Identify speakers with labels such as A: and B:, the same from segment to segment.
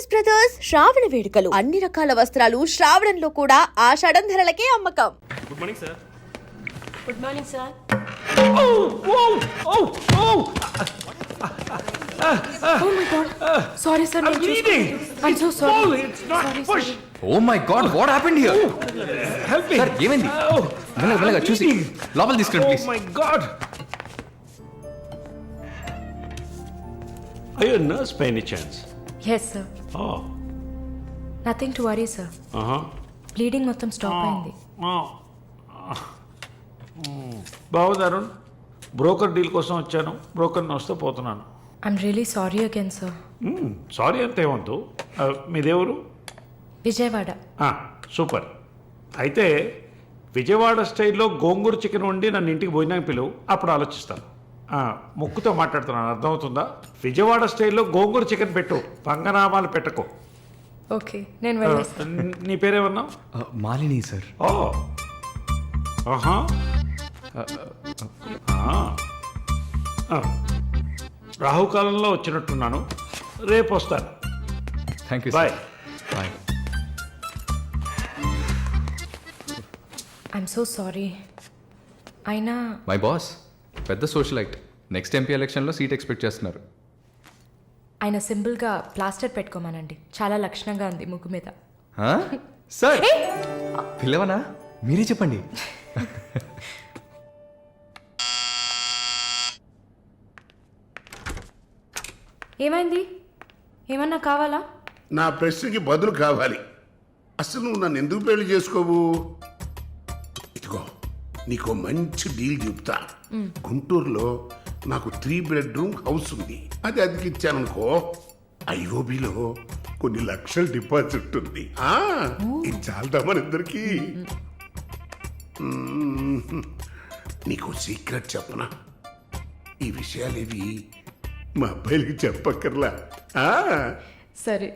A: Saris brothers శ్రావణ వేడుకలు అన్ని రకాల వస్త్రాలు శ్రావణంలో కూడా ఆషాఢం ధరలకే అమ్మకం.
B: Good morning sir.
C: Good morning sir. Oh my god. Sorry sir. I'm so sorry.
B: It's not push.
D: Oh my god, what happened here?
B: Help me.
D: Sir, ఏమైంది? మెల్లగా చూసి లోపల తీసుకురండి please.
B: Oh my god. Are you a nurse by any chance?
C: Yes sir.
B: Oh.
C: Nothing to worry sir. Bleeding మొత్తం stop అయింది.
B: బాగుంది Arun. Broker deal కోసం వచ్చాను. బ్రోకర్ని వస్తే పోతున్నాను.
C: I'm really sorry again sir.
B: Sorry అంతే ఏమంతు. మీదేవరు?
C: విజయవాడ.
B: సూపర్. అయితే విజయవాడ స్టైల్లో గోంగూర చికెన్ వండి నన్ను ఇంటికి భోజనానికి పిలువు, అప్పుడు ఆలోచిస్తాను. ముక్కుతో మాట్లాడుతున్నాను, అర్థమవుతుందా? విజయవాడ స్టైల్లో గోంగూర చికెన్ పెట్టు, పంగనామాలు పెట్టకు.
C: ఓకే నేను వెళ్ళేస్తాను.
B: నీ పేరేమన్నావు?
D: మాలిని సార్.
B: ఓ ఆహా. రాహుకాలంలో వచ్చినట్టున్నాను. రేపు వస్తాను.
D: Thank you.
B: Bye.
D: Bye.
C: I'm so sorry. అయినా
D: మై బాస్ పెద్ద సోషలైట్, నెక్స్ట్ ఎంపీ ఎలక్షన్లో సీట్ ఎక్స్పెక్ట్ చేస్తున్నారు.
C: ఆయన సింపుల్గా ప్లాస్టర్ పెట్టుకోమానండి, చాలా లక్షణంగా ఉంది ముగ్గు మీద.
D: సార్ పిల్లవనా, మీరే చెప్పండి.
C: ఏమైంది? ఏమన్నా కావాలా?
E: నా ప్రశ్నకి బదులు కావాలి. అసలు నువ్వు నన్ను ఎందుకు పెళ్లి చేసుకోవు? ఇదిగో నీకు మంచి డీల్ చెప్తా. గుంటూరులో నాకు 3 bedroom హౌస్ ఉంది. అది అదికిచ్చాననుకో, ఐఓబిలో కొన్ని లక్షల డిపాజిట్ ఉంది. ఇది చాలదా మన ఇద్దరికి? నీకు సీక్రెట్ చెప్పనా? ఈ విషయాలేవి మా అబ్బాయిలకి చెప్పక్కర్లా.
C: సరే.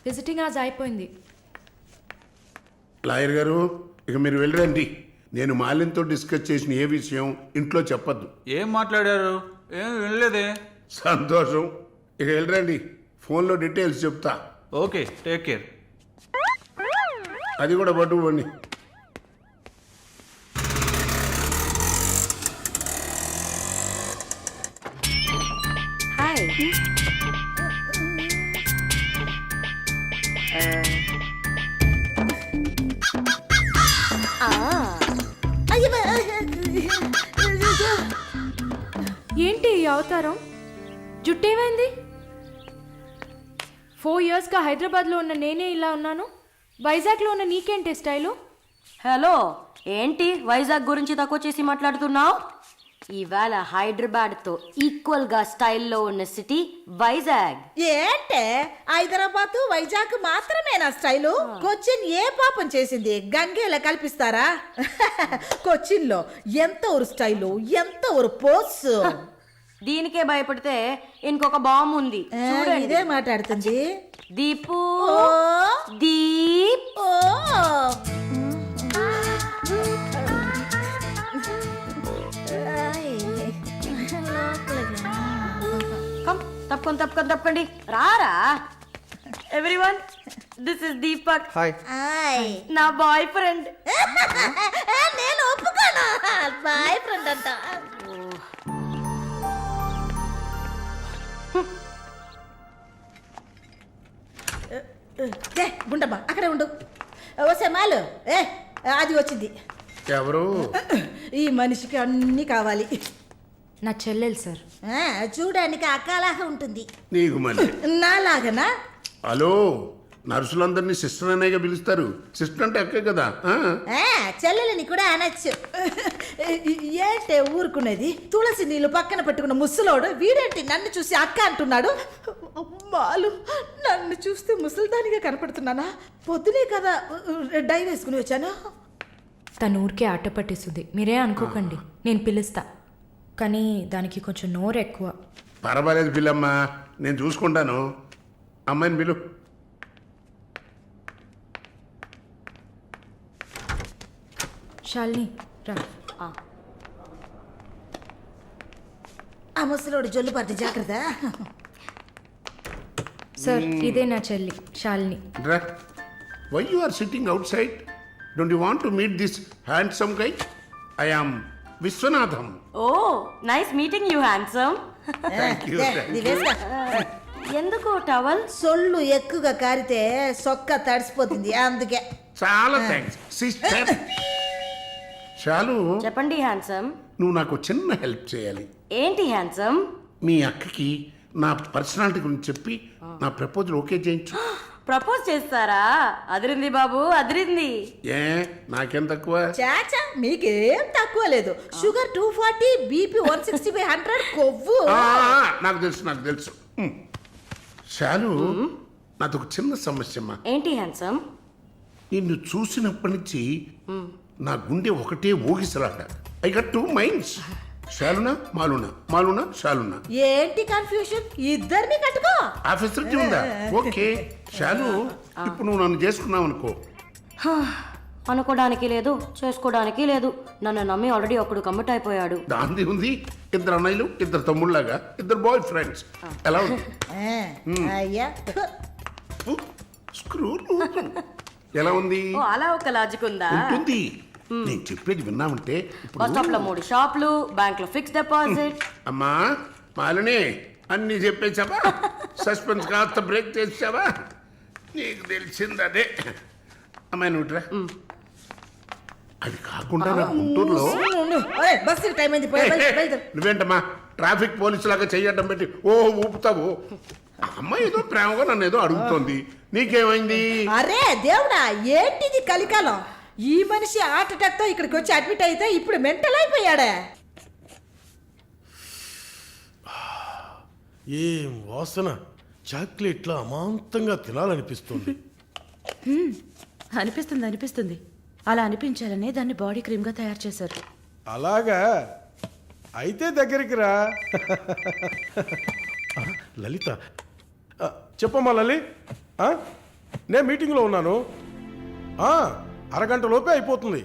C: విజిటింగ్ ఆజ్ అయిపోయింది.
E: లాయర్ గారు, ఇక మీరు వెళ్ళరండి. నేను మాలిన్తో డిస్కస్ చేసిన ఏ విషయం ఇంట్లో చెప్పద్దు.
F: ఏం మాట్లాడారు? ఏం వినలేదే.
E: సంతోషం. ఇక వెళ్ళరండి, ఫోన్లో డీటెయిల్స్ చెప్తా.
F: Okay, take care.
E: అది కూడా పట్టుకోండి.
G: హాయ్.
C: ఏంటి ఈ అవతారం? జుట్టేమైంది? 4 yearsగా హైదరాబాద్లో ఉన్న నేనే ఇలా ఉన్నాను, వైజాగ్లో ఉన్న నీకేంటి స్టైలు?
G: హలో, ఏంటి వైజాగ్ గురించి తక్కువ చేసి మాట్లాడుతున్నావు? ఇవాళ హైదరాబాద్తో ఈక్వల్గా స్టైల్లో ఉన్న సిటీ వైజాగ్.
H: ఏంటే హైదరాబాద్ వైజాగ్ మాత్రమేనా స్టైలు? కొచ్చిన్ ఏ పాపం చేసింది? గంగేలా కల్పిస్తారా? కొచ్చిన్ లో ఎంత ఒక స్టైలు, ఎంత ఒక పోస్.
G: దీనికే భయపడితే ఇంకొక బాంబు ఉంది చూడండి.
H: ఇదే మాట్లాడుతుంది.
G: దీపు
H: ఓ
G: దీప్.
H: ఓ
G: తప్పకండి రారా. Everyone, this is Deepak.
D: Hi.
G: నా బాయ్ ఫ్రెండ్.
H: నేను ఒప్పుకోను, బాయ్ ఫ్రెండ్ అంట. గుండమ్మ అక్కడే ఉండు. వస్తే మాలు అది వచ్చింది.
E: ఎవరు?
H: ఈ మనిషికి అన్నీ కావాలి.
C: నా చెల్లెలు సార్.
H: చూడడానికి అక్కలాగా ఉంటుంది.
E: నీకు మళ్ళీ
H: నాలాగనా?
E: హలో, నర్సులందరినీ సిస్టర్ అనేగా పిలుస్తారు. సిస్టర్ అంటే అక్కే కదా.
H: చెల్లెలని కూడా అనొచ్చు. ఏంటే ఊరుకునేది? తులసి నీళ్ళు పక్కన పెట్టుకున్న ముసలోడు వీడేంటి నన్ను చూసి అక్క అంటున్నాడు? అమ్మాలు, నన్ను చూస్తే ముసలిదానిగా కనపడుతున్నానా? పొద్దునే కదా డై వేసుకుని వచ్చాను.
C: తను ఊరికే ఆట పట్టిస్తుంది, మీరే అనుకోకండి. నేను పిలుస్తా, కానీ దానికి కొంచెం నోరు ఎక్కువ.
E: పర్వాలేదు పిల్లమ్మా, నేను చూసుకుంటాను. అమ్మాయిని పిలు.
C: శాలిని రా.
H: ఆ ముసలోడు జొల్లు పడితే జాగ్రత్త.
C: సార్ ఇదే నా చెల్లి శాలిని.
E: రా. Why you are sitting outside? Don't you want to meet this handsome guy? I am Viswanatham.
G: Oh nice meeting you handsome.
E: Thank you.
H: ఇది వేసుకో.
G: ఎందుకు టవల్?
H: సొల్లు ఎక్కువగా కారితే సొక్క తడిసిపోతుంది అందుకే.
E: చాలా థ్యాంక్స్ సిస్టర్. చాలు,
G: చెప్పండి హ్యాండ్సమ్.
E: నువ్వు నాకు చిన్న హెల్ప్ చేయాలి.
G: ఏంటి హ్యాండ్సమ్?
E: మీ అక్కకి నా పర్సనాలిటీ గురించి చెప్పి నా ప్రపోజల్ ఓకే చేయించు.
G: ప్రపోజ్ చేస్తారా? అదిరింది బాబు, అదిరింది.
E: ఏ నాకేం తక్కువ?
H: చాచా మీకేం తక్కువ లేదు. షుగర్ 240, బీపీ 160/100, కొవ్వు.
E: నాకు తెలుసు నాకు తెలుసు. చాలు, నాదొక చిన్న సమస్య అమ్మా.
G: ఏంటి హ్యాండ్సమ్?
E: నిన్ను చూసినప్పటి నుంచి నా గుండె ఒకటే ఊగిసలాట. I got 2 minds. శాలునా మాలునా, మాలునా శాలునా.
H: ఏంటి కన్ఫ్యూషన్? ఇద్దరిని కట్టుకో.
E: ఆఫీసర్కి ఉందా? ఓకే శాలు, ఇప్పుడు నువ్వు నన్ను చేసుకున్నావు అనుకో.
G: అనుకోవడానికి లేదు, చేసుకోవడానికి లేదు. నన్ను నమ్మి ఆల్రెడీ ఒకడు కమిట్ అయిపోయాడు.
E: దాంది ఉంది. 2 అన్నయ్యలు, 2 తమ్ముళ్ళలాగా 2 బాయ్ ఫ్రెండ్స్. ఎలా ఉంది?
H: అయ్యా
E: స్క్రూ ఎలా ఉంది?
G: ఓ అలా ఒక లాజిక్ ఉందా?
E: ఉంటుంది. నేను చెప్పేది విన్నామంటే
G: బస్ స్టాప్ లో
E: ఇప్పుడు
G: 3 షాపులు, బ్యాంక్ లో ఫిక్స్ డిపాజిట్.
E: అమ్మా మాలిని అన్ని చెప్పేసావా? సస్పెన్స్ కాస్త బ్రేక్ చేసావా? నీకు తెలిసింది అదే. అమ్మాయి నువ్వుట్రా. అది కాకుండా నా గుంటూరులో
H: బస్సు టైం అయింది. బయలుదేరు.
E: నువ్వేంటమ్మా ట్రాఫిక్ పోలీసు లాగా చెయ్యడం పెట్టి ఓ ఊపుతావు? ఆ అమ్మాయి ఏదో ప్రేమగా నన్ను ఏదో అడుగుతోంది. నీకేమైంది?
H: అరే దేవుడా, ఏంటిది కలికాలం? ఈ మనిషి హార్ట్ అటాక్ తో ఇక్కడికి వచ్చి అడ్మిట్ అయితే ఇప్పుడు మెంటల్ అయిపోయాడే.
I: ఏం వాసన! చాక్లెట్లా అమాంతంగా తినాలనిపిస్తుంది.
J: అనిపిస్తుంది. అలా అనిపించాలనే దాన్ని బాడీ క్రీమ్గా తయారు చేశారు.
I: అలాగా అయితే దగ్గరికి రా. లలిత, చెప్పమ్మా లలి. నేను మీటింగ్లో ఉన్నాను. అరగంట లోపే అయిపోతుంది.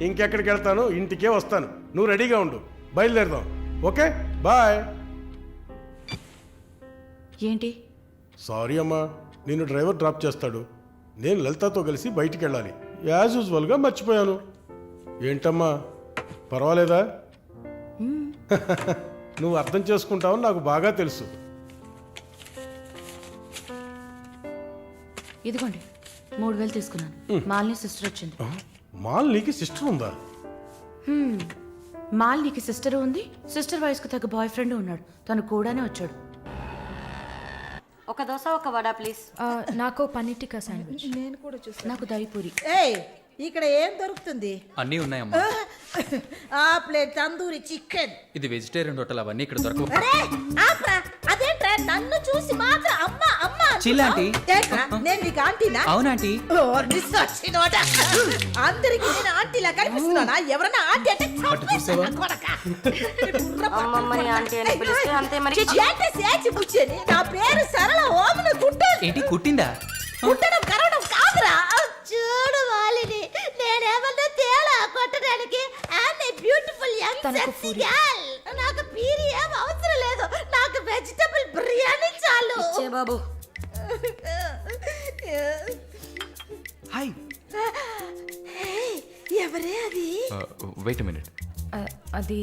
I: ఇంకెక్కడికి వెళ్తాను? ఇంటికే వస్తాను. నువ్వు రెడీగా ఉండు, బయలుదేరదాం. Okay bye.
J: ఏంటి?
I: సారీ అమ్మా, నిన్ను డ్రైవర్ డ్రాప్ చేస్తాడు. నేను లలితతో కలిసి బయటికి వెళ్ళాలి. యాజ్ యూజువల్గా మర్చిపోయాను. ఏంటమ్మా పర్వాలేదా? నువ్వు అర్థం చేసుకుంటావని నాకు బాగా తెలుసు.
J: ఇదిగోండి 3000 తీసుకున్నాను. మాలిని సిస్టర్ వచ్చింది.
I: మాలినికి సిస్టర్ ఉందా?
J: మాలినికి సిస్టర్ ఉంది. సిస్టర్ వయసుకు తగ్గ బాయ్ ఫ్రెండ్ ఉన్నాడు. తను కూడానే వచ్చాడు.
G: ఒక దోశ, ఒక వడ ప్లీజ్.
C: నాకు పన్నీర్ టిక్కా శాండ్విచ్.
H: నేను కూడా చూసాను.
J: నాకు దహిపూరి.
H: ఏయ్, ఇక్కడ ఏం దొరుకుతుంది?
F: అన్నీ ఉన్నాయమ్మా.
H: ఆ ప్లేట్ తందూరి చికెన్.
F: ఇది వెజిటేరియన్ హోటల్, అవన్నీ ఇక్కడ దొరకవు.
H: అరే ఆపరా, అదేంట్రా నన్ను చూసి మాత్రం అమ్మ అమ్మ
F: చిల్ ఆంటీ.
H: ఏంట్రా, నేను నీకు ఆంటీనా?
F: అవునాంటీ.
H: ఓ, నిస్సచ్చినోడా. అందరికి నేను ఆంటీలా కనిపిస్తున్నానా? ఎవరన్నా ఆంటీ అంటే
F: చూసావా?
H: కొడకా.
G: అమ్మమ్మని ఆంటీ అని పిలిస్తే అంతే మరి.
H: ఏంటి సేచి బుచ్చేని? నా పేరు సరళ ఓమన గుంటూరు.
F: ఏంటి కుట్టిందా?
H: కుట్టడం కరవడం కాదురా. చూడు వాలిని, నేనేమన్నా తేడా కొట్టడానికి. I'm a beautiful young sexy girl. నాకు పీరి ఏం అవసరం లేదు. నాకు వెజిటబుల్ బిర్యానీ చాలు.
G: ఇచ్చే బాబు.
F: హాయ్.
H: ఎవరే అది?
D: Wait minute.
C: అది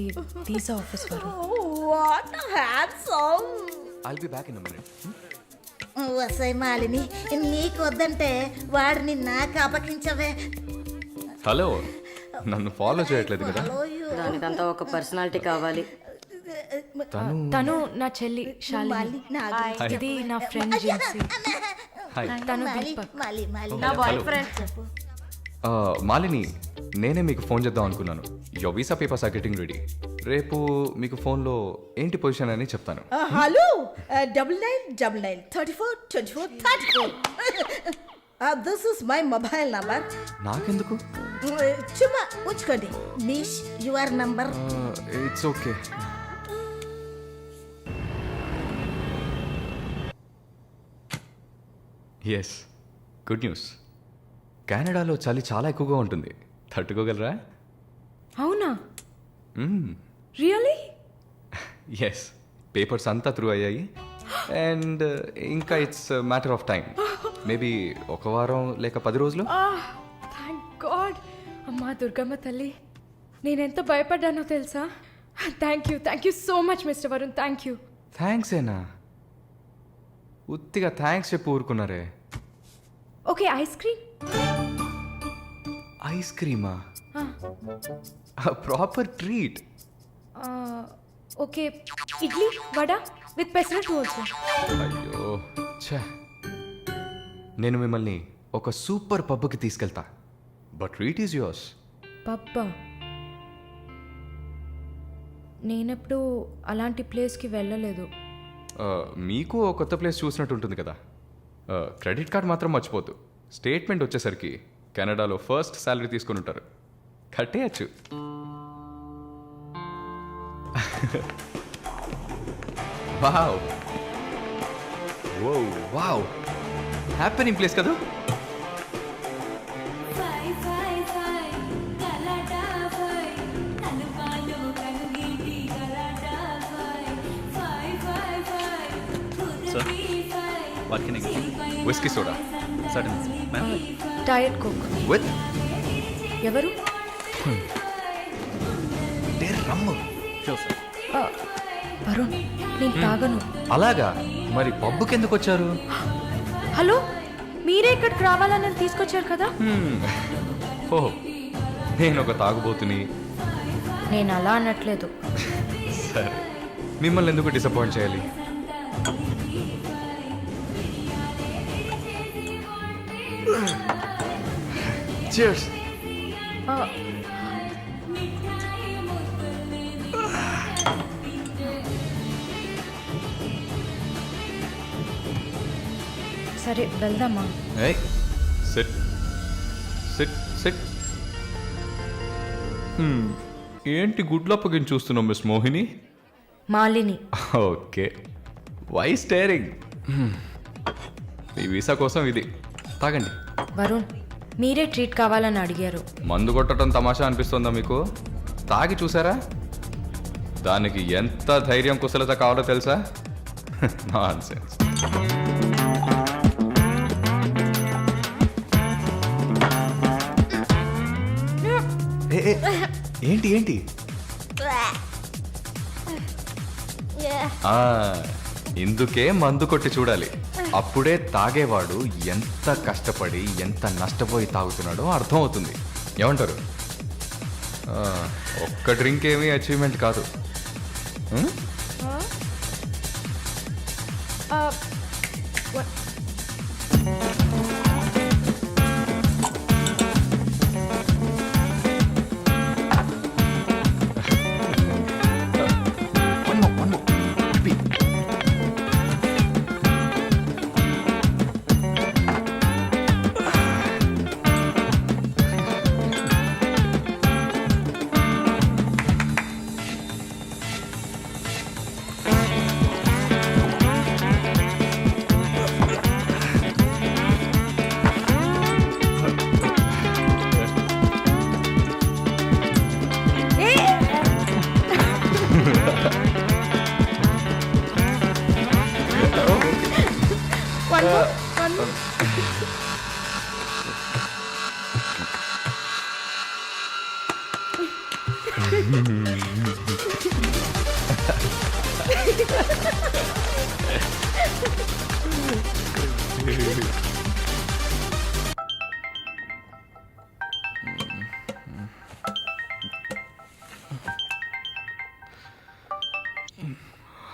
C: వీసా ఆఫీస్ వారు.
H: What handsome.
D: I'll be back in minute.
H: వసై మాలిని, నీకు వద్దంటే వాడిని నాకు అపకించవే.
D: హలో, నన్ను ఫాలో చేయట్లేదు కదా?
G: దానికంతా ఒక పర్సనాలిటీ కావాలి.
C: తను నా చెల్లి శాలిని. ఇది నా ఫ్రెండ్ జెన్సీ.
D: హాయ్.
C: తను దీపక్.
G: నా బాయ్
D: Hello.
G: ఫ్రెండ్.
D: మాలిని, నేనే మీకు ఫోన్ చేద్దాం అనుకున్నాను. Your visa papers are getting ready. రేపు మీకు ఫోన్లో ఏంటి పొజిషన్ అని చెప్తాను.
H: Hello, 9999342434. This is my mobile number.
D: నాకెందుకు?
H: చుమ్మా ఉంచుకోండి. నిష్ your number.
D: It's okay. Yes, good news. కెనడాలో చలి చాలా ఎక్కువగా ఉంటుంది. తట్టుకోగలరా?
C: అవునా? రియలీ?
D: ఎస్, పేపర్స్ అంతా త్రూ అయ్యాయి. అండ్ ఇంకా it's matter of time. Maybe ఒక వారం లేక 10 రోజులు.
C: Thank God. అమ్మా దుర్గమ్మ తల్లి, నేనెంత భయపడ్డానో తెలుసా? Thank you so much mister Varun, thank you.
D: Thanks ఏనా? ఉత్తిగా థ్యాంక్స్ చెప్పి ఊరుకున్నారే.
C: Okay, ice cream.
D: ఐస్ క్రీమా? Proper treat.
C: Okay, idli vada with pesarattu also.
D: అయ్యో ఛే, నేను మిమ్మల్ని ఒక సూపర్ పబ్కి తీసుకెళ్తా, బట్ ట్రీట్ ఈజ్ యువర్స్.
C: పబ్బా? నేనెప్పుడు అలాంటి ప్లేస్కి వెళ్ళలేదు.
D: మీకు ఓ కొత్త ప్లేస్ చూసినట్టు ఉంటుంది కదా. క్రెడిట్ కార్డ్ మాత్రం మర్చిపోద్దు. స్టేట్మెంట్ వచ్చేసరికి కెనడాలో ఫస్ట్ శాలరీ తీసుకుని ఉంటారు, కట్టేయచ్చు. వావ్ వావ్, హ్యాపెనింగ్ ప్లేస్ కదా. Whisky soda
C: diet coke
D: with
C: ఎవరు?
D: రమ్ము.
C: వరుణ్, నేను తాగను.
D: అలాగా? మరి పబ్బుకి ఎందుకు వచ్చారు?
C: హలో, మీరే ఇక్కడికి రావాలని తీసుకొచ్చారు కదా.
D: ఓ, నేను ఒక తాగుబోతుని.
C: నేను అలా అనట్లేదు.
D: సరే, మిమ్మల్ని ఎందుకు డిసప్పాయింట్ చేయాలి? Cheers.
C: సరే వెళ్దామా?
D: Hey, sit. ఏంటి గుడ్లు అప్పగించి చూస్తున్నావు miss Mohini?
C: Malini.
D: Okay, why staring? ఈ వీసా కోసం ఇది తాగండి.
C: వరుణ్, మీరే ట్రీట్ కావాలని అడిగారు.
D: మందు కొట్టడం తమాషా అనిపిస్తుందా మీకు? తాగి చూసారా? దానికి ఎంత ధైర్యం కుశలత కావాలో తెలుసా? నాన్సెన్స్. ఏంటి ఇందుకే మందు కొట్టి చూడాలి, అప్పుడే తాగేవాడు ఎంత కష్టపడి ఎంత నష్టపోయి తాగుతున్నాడో అర్థమవుతుంది. ఏమంటారు? ఒక్క డ్రింక్ ఏమీ అచీవ్మెంట్ కాదు.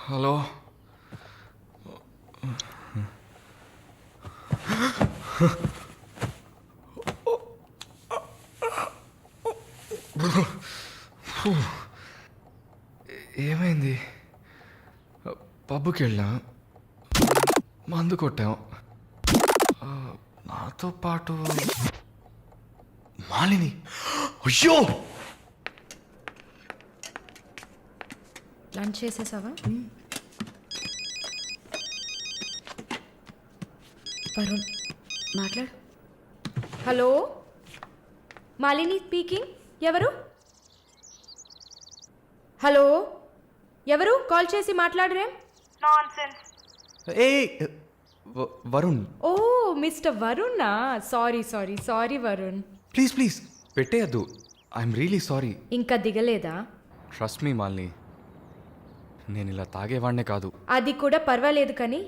D: హలో, ఏమైంది? పబ్కి వెళ్ళాం, మందు కొట్టాం, నాతో పాటు మాలిని. అయ్యో,
C: లంచ్ చేసేసావా? వరుణ్ మాట్లాడు. Hello, Malini speaking. ఎవరు? హలో, ఎవరు? కాల్ చేసి మాట్లాడరేం?
J: నాన్సెన్స్.
D: ఏ వరుణ్
C: ఓ మిస్టర్ వరుణా sorry sorry sorry Varun.
D: Please please పెట్టేయద్దు. I'm really sorry.
C: ఇంకా దిగలేదా?
D: ట్రస్ట్ మీ మాలిని, నేను ఇలా తాగేవాడినే కాదు.
C: అది కూడా పర్వాలేదు కానీ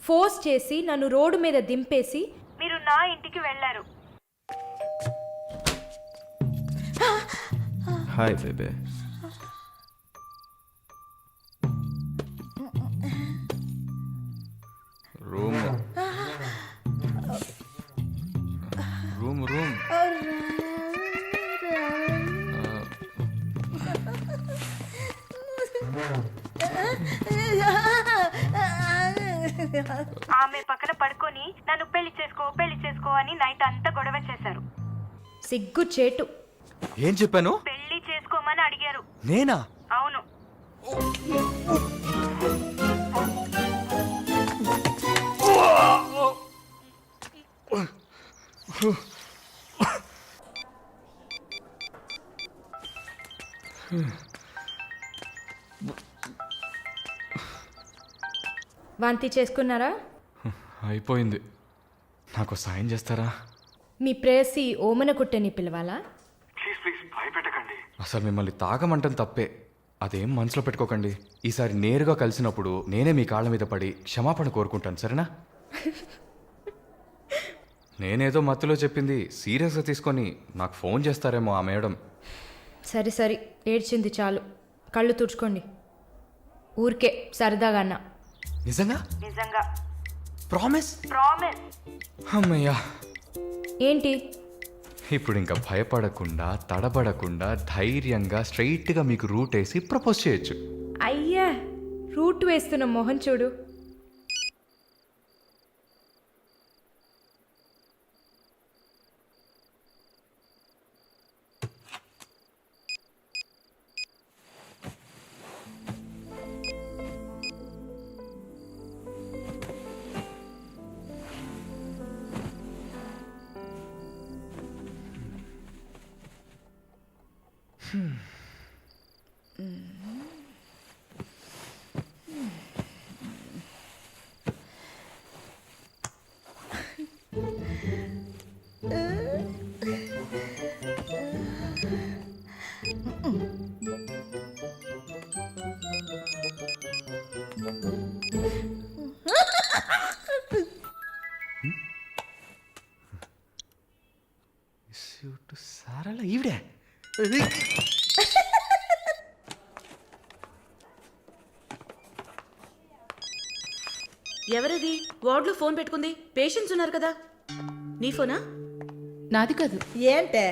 C: ఫోర్స్ చేసి నన్ను రోడ్డు మీద దింపేసి మీరు నా ఇంటికి వెళ్ళారు.
D: హాయ్ బేబే. రూమ్ రూమ్ రూమ్
K: ఆమె పక్కన పడుకొని నన్ను పెళ్లి చేసుకో అని నైట్ అంతా గొడవ చేశారు.
C: సిగ్గు చేటు.
D: ఏం చెప్పాను?
K: పెళ్లి చేసుకోమని అడిగారు.
D: నేనా?
K: అవును.
C: వాంతి చేసుకున్నారా?
D: అయిపోయింది. నాకు సాయం చేస్తారా?
C: మీ ప్రేయసి ఓమన కుట్టని పిలవాలా?
D: అసలు మిమ్మల్ని తాగమంటం తప్పే, అదేం మనసులో పెట్టుకోకండి. ఈసారి నేరుగా కలిసినప్పుడు నేనే మీ కాళ్ళ మీద పడి క్షమాపణ కోరుకుంటాను, సరేనా? నేనేదో మత్తులో చెప్పింది సీరియస్గా తీసుకొని నాకు ఫోన్ చేస్తారేమో ఆ మేడం.
C: సరే సరే ఏడ్చింది చాలు, కళ్ళు తుడుచుకోండి. ఊరికే సరదాగా అన్నా.
D: నిజంగా?
K: నిజంగా.
D: ప్రామిస్?
K: ప్రామిస్.
D: అమ్మయ్యా.
C: ఏంటి?
D: ఇప్పుడు ఇంకా భయపడకుండా తడబడకుండా ధైర్యంగా స్ట్రైట్గా మీకు రూట్ వేసి ప్రపోజ్ చేయొచ్చు.
C: అయ్యా రూట్ వేస్తున్న మొహం చూడు.
D: సారలా ఈవిడే.
J: ఎవరది వార్డులో ఫోన్ పెట్టుకుంది? పేషెంట్స్ ఉన్నారు కదా. నీ ఫోనా?
H: నాది కాదు. ఏంటే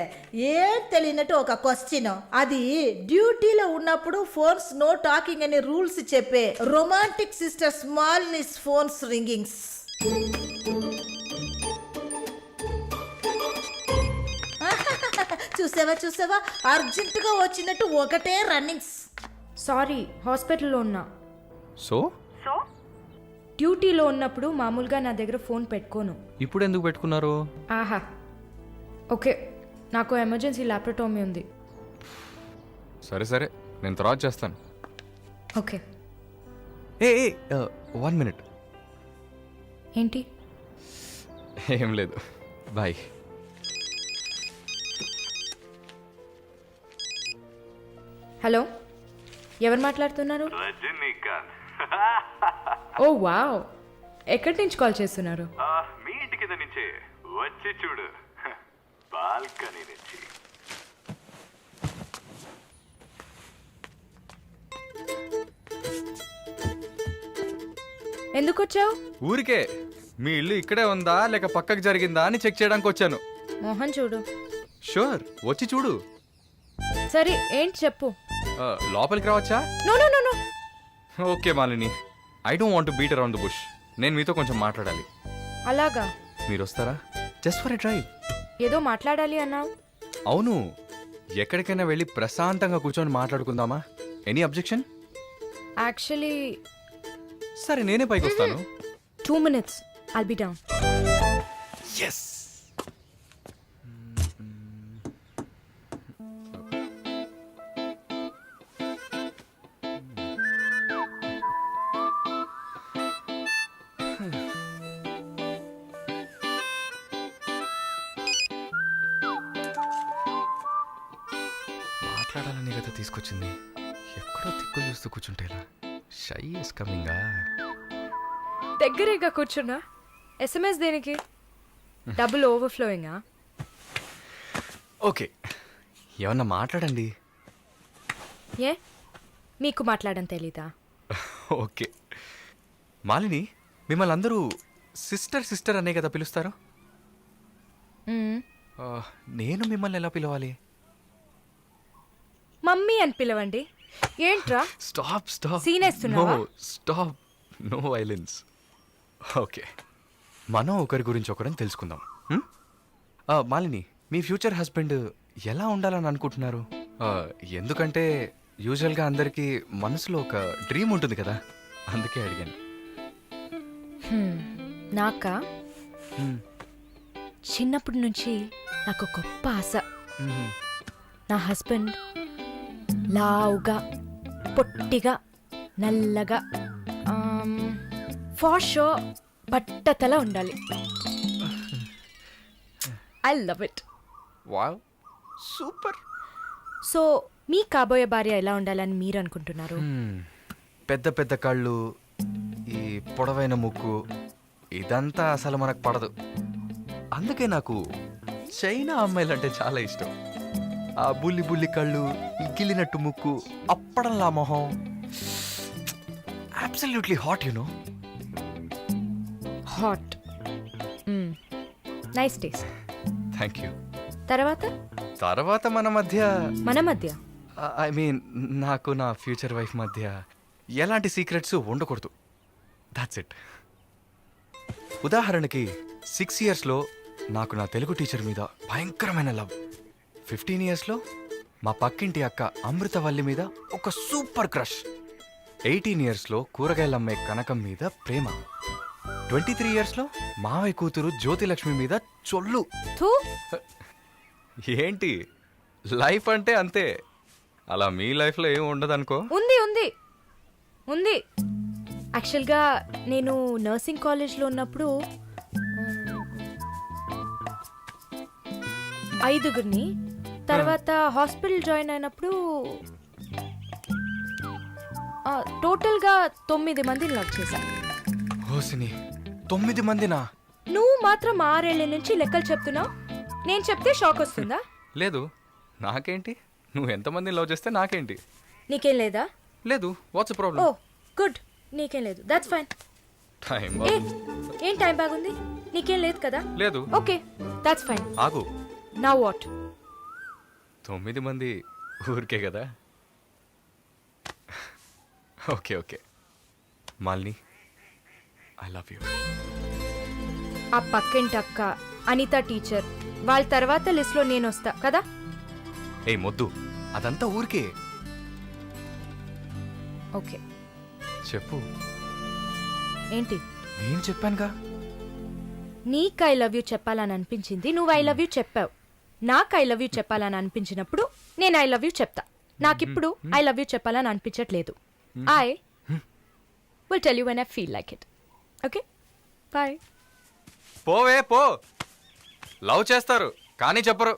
H: ఏం తెలియనట్టు ఒక క్వశ్చన్. అది డ్యూటీలో ఉన్నప్పుడు ఫోన్స్ నో టాకింగ్ అనే రూల్స్ చెప్పే రొమాంటిక్ సిస్టర్ స్మాల్ నిస్ ఫోన్స్ రింగింగ్స్. చూసావా అర్జెంటుగా వచ్చినట్టు ఒకటే రన్నింగ్స్.
C: సారీ హాస్పిటల్లో ఉన్నా.
D: సో
C: డ్యూటీలో ఉన్నప్పుడు మామూలుగా నా దగ్గర ఫోన్ పెట్టుకోను.
D: ఇప్పుడు ఎందుకు పెట్టుకున్నారు?
C: ఆహా ఓకే, నాకు ఎమర్జెన్సీ ల్యాప్రటోమీ ఉంది.
D: సరే సరే, నేను తర్వాత చేస్తాను.
C: ఓకే.
D: ఏ 1 minute.
C: ఏంటి?
D: ఏం లేదు, బాయ్.
C: హలో, ఎవరు మాట్లాడుతున్నారు? ఓ వావ్, ఎక్కడి నుంచి కాల్ చేస్తున్నారు?
D: మీ ఇంటి కింద నుంచే, వచ్చి చూడు, బాల్కనీ నుంచి.
C: ఎందుకు వచ్చావు?
D: ఊరికే. మీ ఇల్లు ఇక్కడే ఉందా లేక పక్కకు జరిగిందా అని చెక్ చేయడానికి వచ్చాను.
C: మోహన్ చూడు.
D: షూర్, వచ్చి చూడు.
C: సరే ఏంటి చెప్పు.
D: లోపలికి రావచ్చా?
C: No no no no.
D: Okay Malini, I don't want to beat around the bush. నేను మీతో కొంచెం మాట్లాడాలి.
C: అలాగా?
D: మీరు వస్తారా? Just for a drive.
C: ఏదో మాట్లాడాలి అన్నావు.
D: అవును, ఎక్కడికైనా వెళ్ళి ప్రశాంతంగా కూర్చొని మాట్లాడుకుందామా? Any objection?
C: యాక్చువల్లీ
D: సరే, నేనే పైకి వస్తాను.
C: 2 minutes, I'll be down.
D: Yes. మాట్లాడాలని కదా తీసుకొచ్చింది. ఎక్కడో తిక్కులు చూస్తూ కూర్చుంటేలా. Shy is కమింగా.
C: దగ్గరేగా కూర్చున్నా. ఎస్ఎంఎస్ దేనికి? డబుల్ ఓవర్ఫ్లోయింగా?
D: ఓకే, ఏమన్నా మాట్లాడండి.
C: ఏ మీకు మాట్లాడడం తెలీదా?
D: ఓకే మాలిని, మిమ్మల్ని అందరూ సిస్టర్ సిస్టర్ అనే కదా పిలుస్తారు?
C: మ్మ్.
D: నేను మిమ్మల్ని ఎలా పిలవాలి?
C: మమ్మీ అని పిలవండి. ఏంట్రా
D: స్టాప్ స్టాప్.
C: Scene వేస్తున్నావా?
D: Stop, no violence. ఓకే, మనం ఒకరి గురించి ఒకరని తెలుసుకుందాం. మాలిని, మీ ఫ్యూచర్ హస్బెండ్ ఎలా ఉండాలని అనుకుంటున్నారు? ఎందుకంటే యూజువల్గా అందరికీ మనసులో ఒక డ్రీమ్ ఉంటుంది కదా, అందుకే అడిగాను.
C: నాకా చిన్నప్పటి నుంచి నాకు గొప్ప ఆశ. నా హస్బెండ్ లావుగా, పొట్టిగా, నల్లగా, ఫార్ షో బట్టతల ఉండాలి. I love it.
D: Wow, super.
C: So మీ కాబోయే భార్య ఎలా ఉండాలని మీరు అనుకుంటున్నారు?
D: పెద్ద పెద్ద కళ్ళు, ఈ పొడవైన ముక్కు, ఇదంతా అసలు మనకు పడదు. అందుకే నాకు చైనా అమ్మాయిలంటే చాలా ఇష్టం. ఆ బుల్లి బుల్లి కళ్ళు, ఈ గిల్లినట్టు ముక్కు, అప్పడంలా మొహం, absolutely hot, no.
C: Hot. Nice taste.
D: Thank you.
C: తర్వాత
D: మన మధ్య ఐ మీన్ నాకు నా ఫ్యూచర్ వైఫ్ మధ్య ఎలాంటి సీక్రెట్స్ ఉండకూడదు. That's it. ఉదాహరణకి 6 yearsలో నాకు నా తెలుగు టీచర్ మీద భయంకరమైన లవ్. 15 yearsలో మా పక్కింటి అక్క అమృతవల్లి మీద ఒక సూపర్ క్రష్. 18 yearsలో కూరగాయలమ్మే కనకం మీద ప్రేమ. 23 yearsలో మావయ్య కూతురు జ్యోతిలక్ష్మి మీద చొల్లు.
C: థూ.
D: ఏంటి, లైఫ్ అంటే అంతే. అలా మీ లైఫ్లో ఏం ఉండదు అనుకో.
C: ఉంది ఉంది ఉంది. యాక్చువల్గా నేను నర్సింగ్ కాలేజ్లో ఉన్నప్పుడు 5 తర్వాత హాస్పిటల్ జాయిన్ అయినప్పుడు టోటల్గా 9 మందిని లవ్ చేశాను.
D: హోసిని, 9 మందినా?
C: నువ్వు మాత్రం 6 ఏళ్ల నుంచి లెక్కలు చెప్తున్నావు. నేను చెప్తే షాక్ వస్తుందా?
D: లేదు, నాకేంటి, నువ్వు ఎంతమందిని లవ్ చేస్తే నాకేంటి.
C: నీకేం లేదా?
D: లేదు. వాట్స్
C: ఓ
D: ప్రాబ్లం?
C: గుడ్, నీకేం లేదు. That's fine.
D: టైం
C: ఏం టైం బాగుంది? నీకేం లేదు కదా?
D: లేదు.
C: Okay, that's fine.
D: ఆగు.
C: Now what?
D: 9 మంది ఊరికే కదా. Okay okay Malini, I love you.
C: ఆ పక్కింటి అక్క, అనిత టీచర్, వాళ్ళ తర్వాత లిస్ట్లో నేను వస్తా కదా.
D: ఏ మొద్దు, అదంతా ఊరికే.
C: ఓకే
D: చెప్పు.
C: ఏంటి?
D: నేను చెప్పానుగా.
C: నీకు ఐ లవ్ యూ చెప్పాలని అనిపించింది, నువ్వు ఐ లవ్ యూ చెప్పావు. నాకు ఐ లవ్ యూ చెప్పాలని అనిపించినప్పుడు నేను ఐ లవ్ యూ చెప్తా. నాకిప్పుడు ఐ లవ్ యూ చెప్పాలని అనిపించట్లేదు. I will tell you when I feel like it. Okay, bye.
D: పోవే పో. లవ్ చేస్తారు కానీ చెప్పరు.